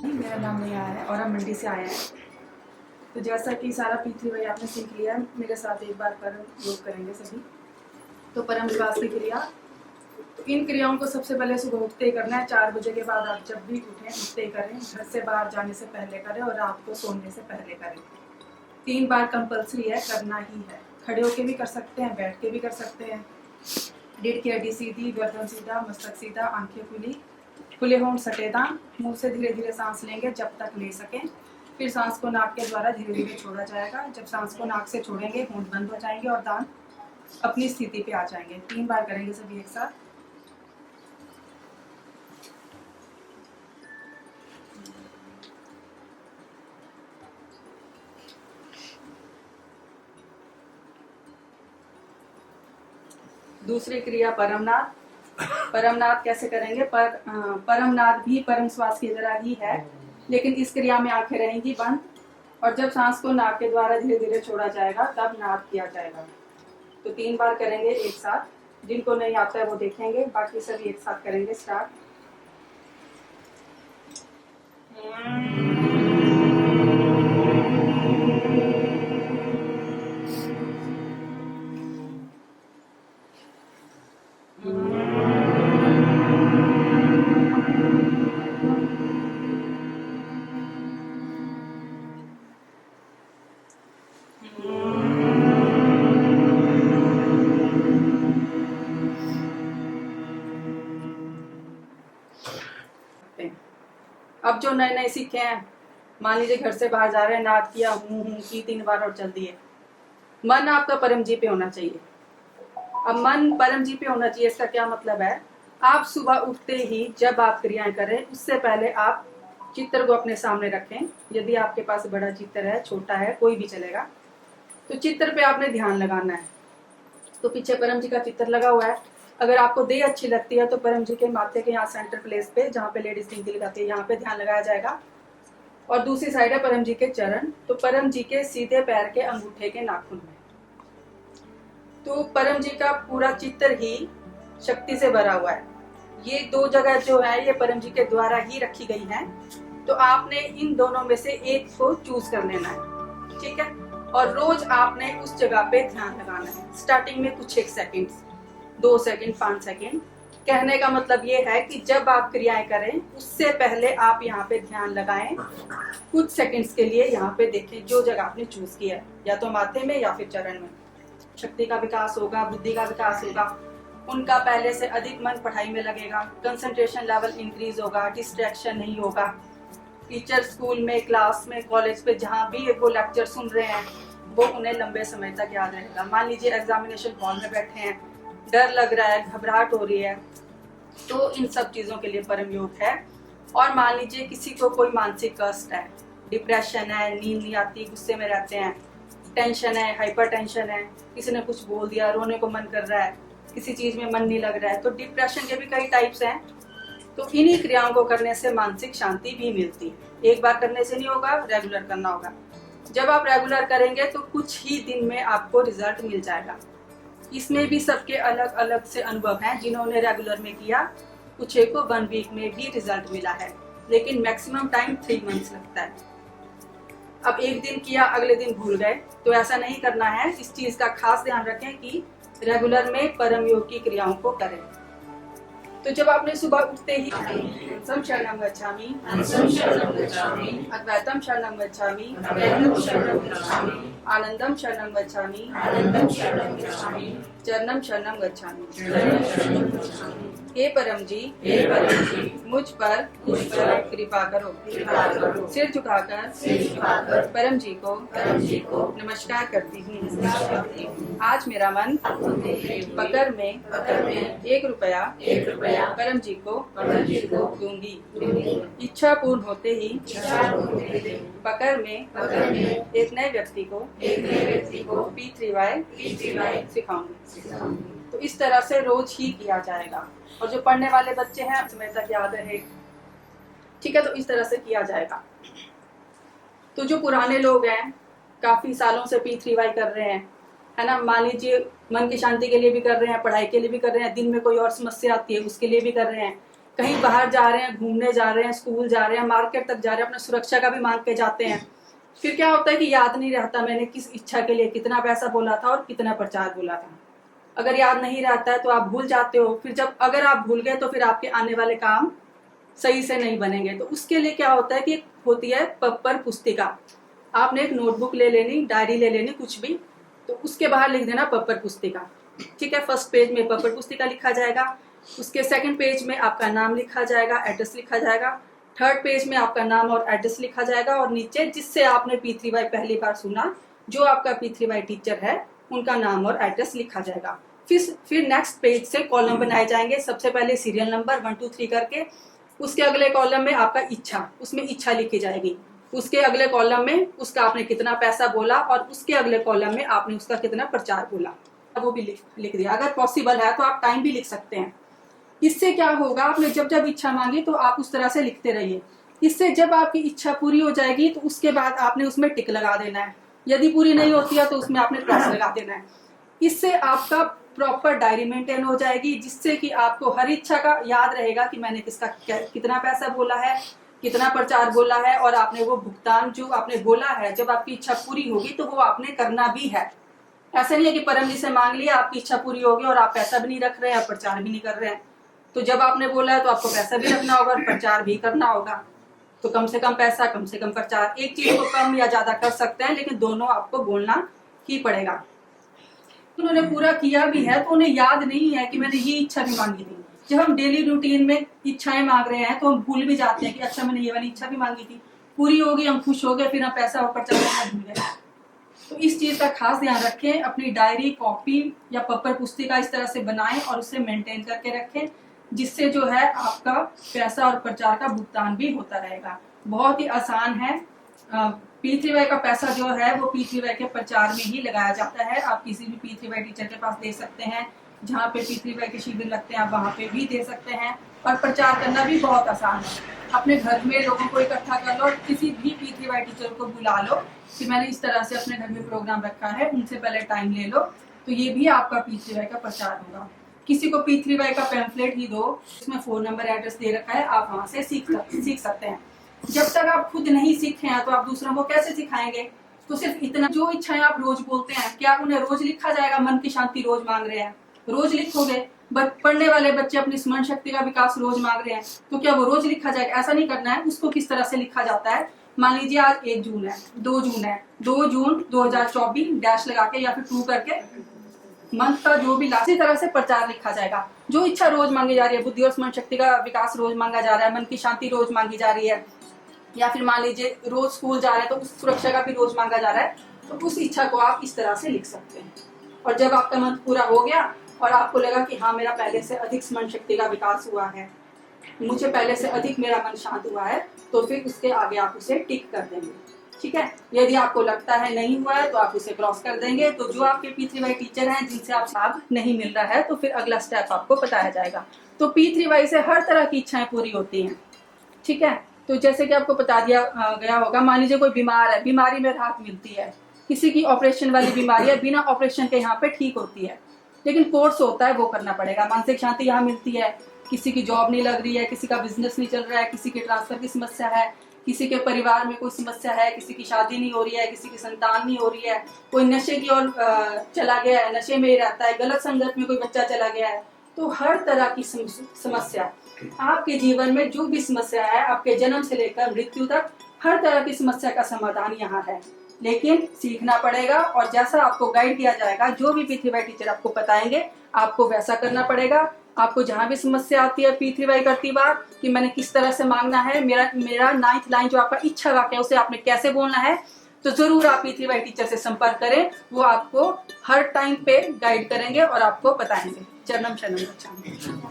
मेरा नाम नेहा है और हम मंडी से आए हैं। तो जैसा कि सारा पृथ्वी भाई आपने सीख लिया, मेरे साथ एक बार परम योग करेंगे सभी। तो परम श्वास की क्रिया, तो इन क्रियाओं को सबसे पहले सुबह उठते ही करना है। 4 बजे के बाद आप जब भी उठें उठते ही करें, घर से बाहर जाने से पहले करें और रात को सोने से पहले करें। 3 बार कंपल्सरी है, करना ही है। खड़े होके भी कर सकते हैं, बैठ के भी कर सकते हैं। रीढ़ की हड्डी सीधी, गर्दन सीधा, मस्तक सीधा, आंखें खुली, खुले होंठ सटेदा। मुंह से धीरे धीरे सांस लेंगे जब तक ले सकें। फिर सांस को नाक के द्वारा धीरे धीरे छोड़ा जाएगा। जब सांस को नाक से छोड़ेंगे होंठ बंद हो जाएंगे और दांत अपनी स्थिति पे आ जाएंगे। 3 बार करेंगे सभी एक साथ। दूसरी क्रिया परमनाद। परमनाद कैसे करेंगे? परमनाद भी परम श्वास की तरह ही है, लेकिन इस क्रिया में आंखें रहेंगी बंद और जब सांस को नाक के द्वारा धीरे धीरे छोड़ा जाएगा तब नाद किया जाएगा। तो 3 बार करेंगे एक साथ। जिनको नहीं आता है वो देखेंगे, बाकी सभी एक साथ करेंगे। स्टार्ट। अब जो नए नए सीखे हैं, मान लीजिए घर से बाहर जा रहे हैं, नाद किया, हूं की 3 बार और चल दिए। मन आपका परम जी पे होना चाहिए। अब मन परम जी पे होना चाहिए, इसका क्या मतलब है? आप सुबह उठते ही जब आप क्रियाएं करें उससे पहले आप चित्र को अपने सामने रखें। यदि आपके पास बड़ा चित्र है, छोटा है, कोई भी चलेगा। तो चित्र पे आपने ध्यान लगाना है। तो पीछे परम जी का चित्र लगा हुआ है। अगर आपको देह अच्छी लगती है तो परम जी के माथे के यहाँ सेंटर प्लेस पे, जहाँ पे लेडीज टिंकली लगाती है, यहाँ पे ध्यान लगाया जाएगा। और दूसरी साइड है परम जी के चरण। तो परम जी के सीधे पैर के अंगूठे के नाखून में। तो परम जी का पूरा चित्र ही शक्ति से भरा हुआ है। ये 2 जगह जो है ये परम जी के द्वारा ही रखी गई हैं। तो आपने इन दोनों में से एक को चूज कर लेना है, ठीक है? और रोज आपने उस जगह पे ध्यान लगाना है। स्टार्टिंग में कुछ 1 सेकेंड, 2 सेकेंड, 5 सेकेंड। कहने का मतलब ये है कि जब आप क्रियाएं करें उससे पहले आप यहाँ पे ध्यान लगाएं। कुछ सेकंड्स के लिए यहाँ पे देखें जो जगह आपने चूज किया है, या तो माथे में या फिर चरण में। शक्ति का विकास होगा, बुद्धि का विकास होगा, उनका पहले से अधिक मन पढ़ाई में लगेगा, कंसंट्रेशन लेवल इंक्रीज होगा, डिस्ट्रैक्शन नहीं होगा। टीचर स्कूल में, क्लास में, कॉलेज पे जहाँ भी वो लेक्चर सुन रहे हैं वो उन्हें लंबे समय तक याद रहेगा। मान लीजिए एग्जामिनेशन हॉल में बैठे हैं, डर लग रहा है, घबराहट हो रही है, तो इन सब चीजों के लिए परम योग है। और मान लीजिए किसी को कोई मानसिक कष्ट है, डिप्रेशन है, नींद नहीं आती, गुस्से में रहते हैं, टेंशन है, हाइपर टेंशन है, किसी ने कुछ बोल दिया, रोने को मन कर रहा है, किसी चीज में मन नहीं लग रहा है, तो डिप्रेशन के भी कई टाइप्स हैं। तो इन्हीं क्रियाओं को करने से मानसिक शांति भी मिलती है। एक बार करने से नहीं होगा, रेगुलर करना होगा। जब आप रेगुलर करेंगे तो कुछ ही दिन में आपको रिजल्ट मिल जाएगा। इसमें भी सबके अलग अलग से अनुभव हैं। जिन्होंने रेगुलर में किया, कुछ एक को 1 वीक में भी रिजल्ट मिला है, लेकिन मैक्सिमम टाइम 3 मंथ्स लगता है। अब एक दिन किया, अगले दिन भूल गए, तो ऐसा नहीं करना है। इस चीज का खास ध्यान रखें कि रेगुलर में परम योग की क्रियाओं को करें। तो जब आपने सुबह उठते ही शरणं शरणं गच्छामि, अद्वैतम शरणं गच्छामि, आनंदम शरणं गच्छामि, चरणम शरणं गच्छामि। हे परम जी, मुझ पर कृपा करो। सिर झुकाकर परम जी को नमस्कार करती हूँ। आज मेरा मन पकड़ में 1 रुपया परम जी को दूंगी। इच्छा पूर्ण होते ही पकड़ में एक नए व्यक्ति को P3Y सिखाऊंगी। तो इस तरह से रोज ही किया जाएगा। और जो पढ़ने वाले बच्चे हैं समय तक याद रहे, ठीक है? तो इस तरह से किया जाएगा। तो जो पुराने लोग हैं, काफी सालों से P3Y कर रहे हैं, है ना? मान लीजिए मन की शांति के लिए भी कर रहे हैं, पढ़ाई के लिए भी कर रहे हैं, दिन में कोई और समस्या आती है उसके लिए भी कर रहे हैं, कहीं बाहर जा रहे हैं, घूमने जा रहे हैं, स्कूल जा रहे हैं, मार्केट तक जा रहे हैं, अपना सुरक्षा का भी मांग के जाते हैं। फिर क्या होता है कि याद नहीं रहता मैंने किस इच्छा के लिए कितना पैसा बोला था और कितना प्रचार बोला था। अगर याद नहीं रहता है तो आप भूल जाते हो। फिर जब अगर आप भूल गए तो फिर आपके आने वाले काम सही से नहीं बनेंगे। तो उसके लिए क्या होता है कि होती है पपर पुस्तिका। आपने एक नोटबुक ले लेनी, डायरी ले लेनी, कुछ भी, तो उसके बाहर लिख देना पपर पुस्तिका। ठीक है, फर्स्ट पेज में पपर पुस्तिका लिखा जाएगा, उसके सेकंड पेज में आपका नाम लिखा जाएगा, एड्रेस लिखा जाएगा, थर्ड पेज में आपका नाम और एड्रेस लिखा जाएगा, और नीचे जिससे आपने P3Y पहली बार सुना, जो आपका P3Y टीचर है, उनका नाम और एड्रेस लिखा जाएगा। फिर नेक्स्ट पेज से कॉलम बनाए जाएंगे। सबसे पहले सीरियल नंबर 1 2 3 करके, उसके अगले कॉलम में आपका इच्छा, उसमें इच्छा लिखी जाएगी। उसके अगले कॉलम में उसका आपने कितना पैसा बोला, और उसके अगले कॉलम में आपने उसका कितना प्रचार बोला, वो भी लिख दिया। अगर पॉसिबल है तो आप टाइम भी लिख सकते हैं। इससे क्या होगा, आपने जब जब इच्छा मांगी तो आप उस तरह से लिखते रहिए। इससे जब आपकी इच्छा पूरी हो जाएगी तो उसके बाद आपने उसमें टिक लगा देना है। यदि पूरी नहीं होती है तो उसमें आपने क्रॉस लगा देना है। इससे आपका प्रॉपर डायरी मेंटेन हो जाएगी, जिससे कि आपको हर इच्छा का याद रहेगा कि मैंने किसका कितना पैसा बोला है, कितना प्रचार बोला है, और आपने वो भुगतान जो आपने बोला है, जब आपकी इच्छा पूरी होगी तो वो आपने करना भी है। ऐसा नहीं है कि परम जी से मांग लिया, आपकी इच्छा पूरी होगी और आप पैसा भी नहीं रख रहे हैं, प्रचार भी नहीं कर रहे हैं। तो जब आपने बोला है तो आपको पैसा भी रखना होगा और प्रचार भी करना होगा। तो कम से कम पैसा, कम से कम प्रचार, एक चीज को कम या ज्यादा कर सकते हैं, लेकिन दोनों आपको बोलना ही पड़ेगा। उन्होंने पूरा किया भी है तो उन्हें याद नहीं है कि मैंने ये इच्छा भी मांगी थी। जब हम डेली रूटीन में इच्छाएं मांग रहे हैं तो हम भूल भी जाते हैं कि अच्छा मैंने ये वाली इच्छा भी मांगी थी, पूरी हो गई, हम खुश हो गए, फिर हम पैसा और प्रचार करना भूल गए। तो इस चीज का खास ध्यान रखें। अपनी डायरी, कॉपी या पत्र पुस्तिका इस तरह से बनाएं और उसे मेंटेन करके रखें, जिससे जो है आपका पैसा और प्रचार का भुगतान भी होता रहेगा। बहुत ही आसान है। P3Y का पैसा जो है वो P3Y के प्रचार में ही लगाया जाता है। आप किसी भी P3Y टीचर के पास दे सकते हैं, जहाँ पे P3Y के शिविर लगते हैं आप वहाँ पे भी दे सकते हैं। और प्रचार करना भी बहुत आसान है। अपने घर में लोगों को इकट्ठा कर लो और किसी भी P3Y टीचर को बुला लो कि मैंने इस तरह से अपने घर में प्रोग्राम रखा है, उनसे पहले टाइम ले लो, तो ये भी आपका P3Y का प्रचार होगा। किसी को P3Y का पैम्फलेट ही दो, इसमें फोन नंबर, एड्रेस दे रखा है, आप वहाँ से सीख सकते हैं। जब तक आप खुद नहीं सीखे हैं तो आप दूसरों को कैसे सिखाएंगे। तो सिर्फ इतना, जो इच्छाएं आप रोज बोलते हैं, क्या उन्हें रोज लिखा जाएगा? मन की शांति रोज मांग रहे हैं, रोज लिखोगे। पढ़ने वाले बच्चे अपनी स्मरण शक्ति का विकास रोज मांग रहे हैं, तो क्या वो रोज लिखा जाएगा? ऐसा नहीं करना है। उसको किस तरह से लिखा जाता है, मान लीजिए आज 1 जून है, 2 जून है, 2 जून 2024 डैश लगा के या फिर 2 करके मंथ का जो भी लास्ट, इसी तरह से प्रचार लिखा जाएगा। जो इच्छा रोज मांगी जा रही है, बुद्धि और स्मरण शक्ति का विकास रोज मांगा जा रहा है, मन की शांति रोज मांगी जा रही है, या फिर मान लीजिए रोज स्कूल जा रहे हैं तो उस सुरक्षा का भी रोज मांगा जा रहा है, तो उस इच्छा को आप इस तरह से लिख सकते हैं। और जब आपका मंथ पूरा हो गया और आपको लगा कि हाँ मेरा पहले से अधिक स्मरण शक्ति का विकास हुआ है, मुझे पहले से अधिक मेरा मन शांत हुआ है, तो फिर उसके आगे आप उसे टिक कर देंगे। ठीक है। यदि आपको लगता है नहीं हुआ है तो आप उसे क्रॉस कर देंगे। तो जो आपके P3Y टीचर हैं जिनसे आप लाभ नहीं मिल रहा है, तो फिर अगला स्टेप आपको बताया जाएगा। तो P3Y से हर तरह की इच्छाएं पूरी होती हैं। ठीक है। तो जैसे कि आपको बता दिया गया होगा, मान लीजिए कोई बीमार है, बीमारी में राहत मिलती है, किसी की ऑपरेशन वाली बीमारी है, बिना ऑपरेशन के यहाँ पे ठीक होती है, लेकिन कोर्स होता है वो करना पड़ेगा। मानसिक शांति यहाँ मिलती है, किसी की जॉब नहीं लग रही है, किसी का बिजनेस नहीं चल रहा है, किसी के ट्रांसफर की समस्या है, किसी के परिवार में कोई समस्या है, किसी की शादी नहीं हो रही है, किसी की संतान नहीं हो रही है, कोई नशे की ओर चला गया है, नशे में ही रहता है, गलत संगत में कोई बच्चा चला गया है। तो हर तरह की समस्या, आपके जीवन में जो भी समस्या है, आपके जन्म से लेकर मृत्यु तक हर तरह की समस्या का समाधान यहाँ है। लेकिन सीखना पड़ेगा और जैसा आपको गाइड किया जाएगा, जो भी P3Y टीचर आपको बताएंगे, आपको वैसा करना पड़ेगा। आपको जहाँ भी समस्या आती है P3Y करती बार कि मैंने किस तरह से मांगना है, मेरा 9th लाइन जो आपका इच्छा वाक्य है उसे आपने कैसे बोलना है, तो जरूर आप P3Y टीचर से संपर्क करें। वो आपको हर टाइम पे गाइड करेंगे और आपको बताएंगे। चरणम शरणम गच्छामि।